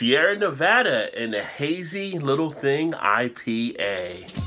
Sierra Nevada and the Hazy Little Thing IPA.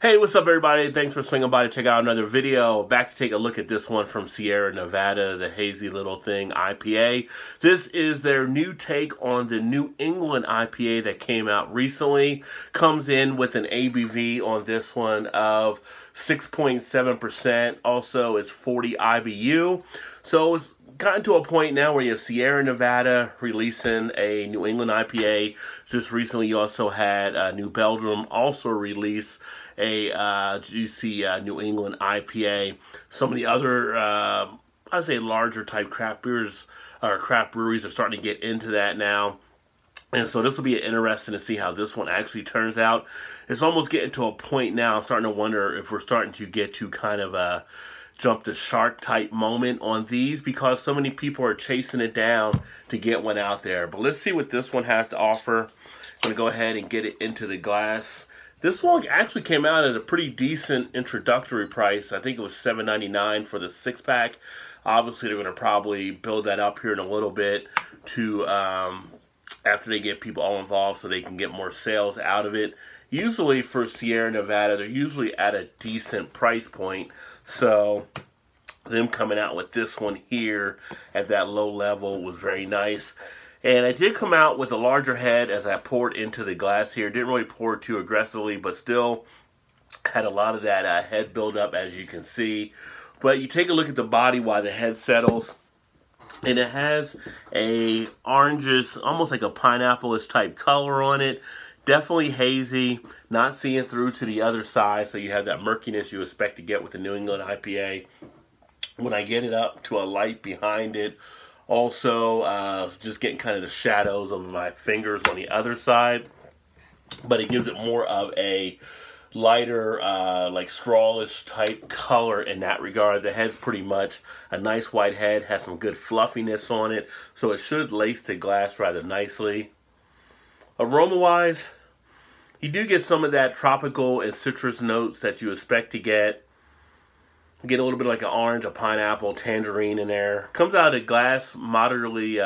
Hey, what's up everybody? Thanks for swinging by to check out another video. Back to take a look at this one from Sierra Nevada, the Hazy Little Thing IPA. This is their new take on the New England IPA that came out recently. Comes in with an ABV on this one of 6.7%. Also, it's 40 IBU. So it's gotten to a point now where you have Sierra Nevada releasing a New England IPA. Just recently you also had New Belgium also release a juicy New England IPA. Some of the other, I'd say larger type craft beers or craft breweries are starting to get into that now. And so this will be interesting to see how this one actually turns out. It's almost getting to a point now, I'm starting to wonder if we're starting to get to kind of a jump the shark type moment on these, because so many people are chasing it down to get one out there. But let's see what this one has to offer. I'm going to go ahead and get it into the glass. This one actually came out at a pretty decent introductory price. I think it was $7.99 for the 6-pack. Obviously, they're going to probably build that up here in a little bit to after they get people all involved so they can get more sales out of it. Usually for Sierra Nevada, they're usually at a decent price point. So them coming out with this one here at that low level was very nice. And I did come out with a larger head as I poured into the glass here. Didn't really pour too aggressively, but still had a lot of that head buildup, as you can see. But you take a look at the body while the head settles, and it has a orangish, almost like a pineapple-ish type color on it. Definitely hazy, not seeing through to the other side, so you have that murkiness you expect to get with the New England IPA. When I get it up to a light behind it, also, just getting kind of the shadows of my fingers on the other side. But it gives it more of a lighter, like strawish type color in that regard. The head's pretty much a nice white head, has some good fluffiness on it. So it should lace the glass rather nicely. Aroma-wise, you do get some of that tropical and citrus notes that you expect to get. Get a little bit like an orange, a pineapple, tangerine in there. Comes out of glass moderately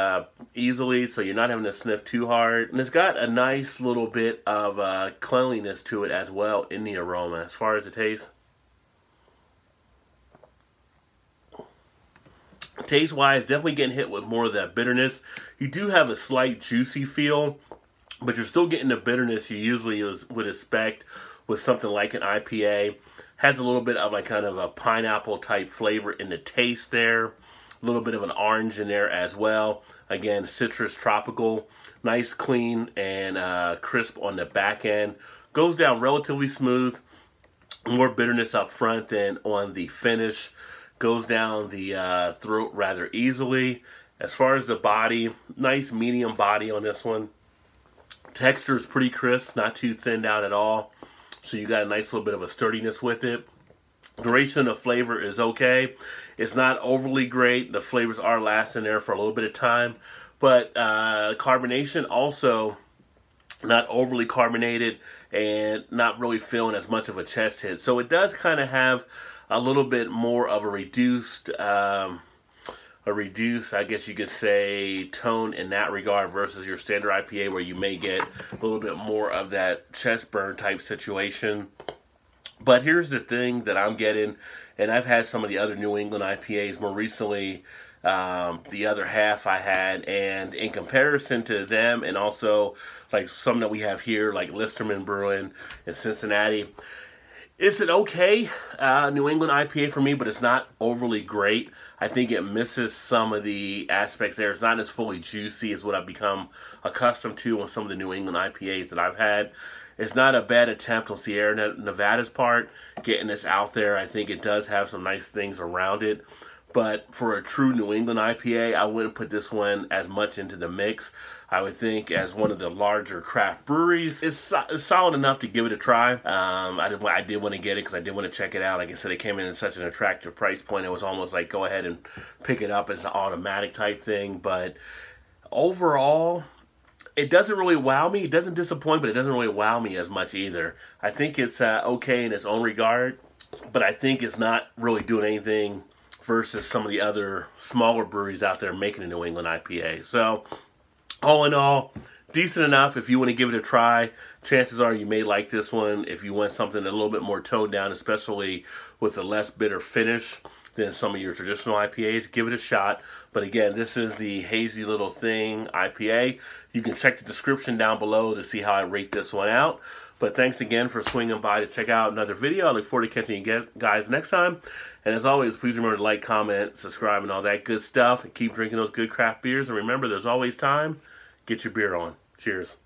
easily, so you're not having to sniff too hard. And it's got a nice little bit of cleanliness to it as well in the aroma. As far as the taste, taste-wise, definitely getting hit with more of that bitterness. You do have a slight juicy feel, but you're still getting the bitterness you usually would expect with something like an IPA. Has a little bit of like kind of a pineapple type flavor in the taste there. A little bit of an orange in there as well. Again, citrus, tropical. Nice, clean, and crisp on the back end. Goes down relatively smooth. More bitterness up front than on the finish. Goes down the throat rather easily. As far as the body, nice medium body on this one. Texture is pretty crisp, not too thinned out at all. So you got a nice little bit of a sturdiness with it. Duration of flavor is okay. It's not overly great. The flavors are lasting there for a little bit of time. But carbonation also not overly carbonated and not really feeling as much of a chest hit. So it does kind of have a little bit more of a reduced, I guess you could say, tone in that regard versus your standard IPA where you may get a little bit more of that chest burn type situation. But here's the thing that I'm getting, and I've had some of the other New England IPAs more recently, the other half I had, and in comparison to them and also like some that we have here like Listerman Brewing in Cincinnati, it's an okay New England IPA for me, but it's not overly great. I think it misses some of the aspects there. It's not as fully juicy as what I've become accustomed to on some of the New England IPAs that I've had. It's not a bad attempt on Sierra Nevada's part, getting this out there. I think it does have some nice things around it. But for a true New England IPA, I wouldn't put this one as much into the mix. I would think as one of the larger craft breweries, it's solid enough to give it a try. I did want to get it because I did want to check it out. Like I said, it came in at such an attractive price point. It was almost like go ahead and pick it up as an automatic type thing. But overall, it doesn't really wow me. It doesn't disappoint, but it doesn't really wow me as much either. I think it's okay in its own regard, but I think it's not really doing anything versus some of the other smaller breweries out there making a New England IPA. So, all in all, decent enough. If you want to give it a try, chances are you may like this one. If you want something a little bit more toned down, especially with a less bitter finish than some of your traditional IPAs, give it a shot. But again, this is the Hazy Little Thing IPA. You can check the description down below to see how I rate this one out. But thanks again for swinging by to check out another video. I look forward to catching you guys next time. And as always, please remember to like, comment, subscribe, and all that good stuff. And keep drinking those good craft beers. And remember, there's always time. Get your beer on. Cheers.